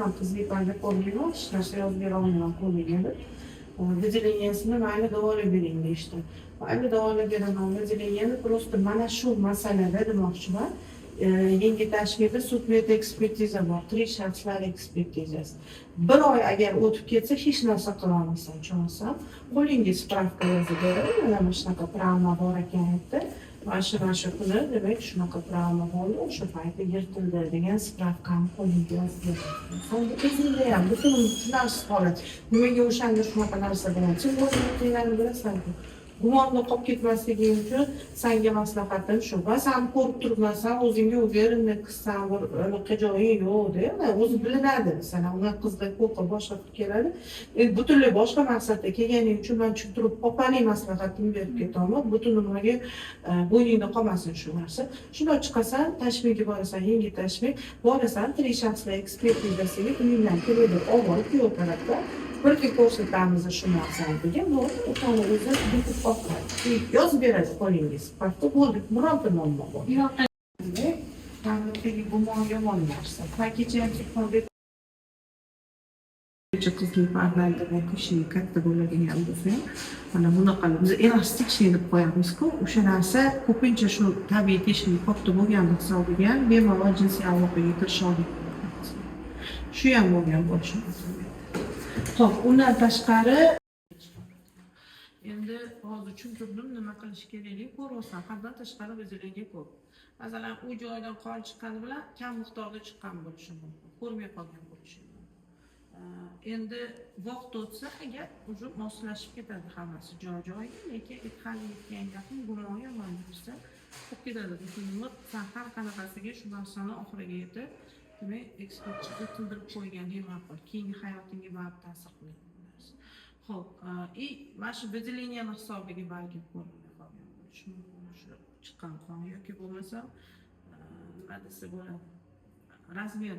man qizliklarga ko'rmayman, hech narsa yozib bera olmayman qo'limga. Выделениясini mayli davolab bering deyishdi. Mayli davolab beraman, выделенияni просто mana shu masalada demoqchiman. Yangi tashkilda sud-vet ekspertiza bor, tirik shaxslar ekspertizasi. Bir oy agar o'tib ketsa hech narsa qila olmasam, tushunasizmi? Qo'lingiz spravka yozib beradi, mana shunaqa travma bor ekan aytdi. Mana shu kuni demak shunaqa travma bo'ldi, o'sha paytda yirtildi degan spravkani qo'lingga yozib beradi. Endi o'zingda ham butun tushunarsiz holat. Nimaga o'shanda shunaqa narsa bo'ladi? Sen o'zingni bilasan-ku. Gumonda qolib ketmasliging uchun senga maslahatim shu. Va sen ko'rib turibsan, o'zingga uverenlik qilsan, unaqa joying yo'q-da. O'zi bilinadi. Sen unga qizda ko'rqa boshqa keladi. Butunlay boshqa maqsadda kelganing uchun men tushuntirib, opalik maslahatimni berib ketaman. Butun umrga bo'yningda qolmasin shu narsa. Shunday chiqasan, tashmiga borasan, yangi tashmik, borasan, tirik shaxslar ekspertizasiga uyingdan keladi, avval kuyov tarafda bir ko'rsatamiz shu narsani degan, o'shani o'zi bitib qoladi. Yozib beradi qo'lingiz. Paxta bo'ldi, bironta muammo bor. Ta'minotdagi gumon yomon narsa. Kecha ham suhbat qizlik farzandini ishini katta bo'ladigan bo'lsa, mana bunaqa biz elastik shay deb qo'yamiz-ku, o'sha narsa ko'pincha shu tabiiy teshiklik katta bo'lgani hisobiga ham bemalol jinsiy aloqaga kirisha oladi. Shu ham bo'lgan bo'lishi mumkin. Xo'p, undan tashqari endi hozir tushuntirdim nima qilish kerakligini ko'ryapsan. Haddan tashqari o'zingizga ko'p. Masalan, u joydan qon chiqqani bilan kam miqdorda chiqqan bo'lishi mumkin. Ko'rmay qolgan bo'lishi mumkin. Endi vaqt o'tsa agar уже moslashib ketadi hammasi joy-joyiga, lekin hali yetgan gumon yomon bo'lsa, qolib ketadi. Umr sen har qanaqasiga shu narsani oxiriga yetib, demak, ekspertga tildirib qo'ygan ma'qul. Keyingi hayotingga baribir ta'sir qiladi. Xo'p, mana shu выделенияni hisobiga balki ko'rinmay qolgan bo'lishi mumkin. Shu chiqqan qon yoki bo'lmasa nima desa bo'ladi, razmer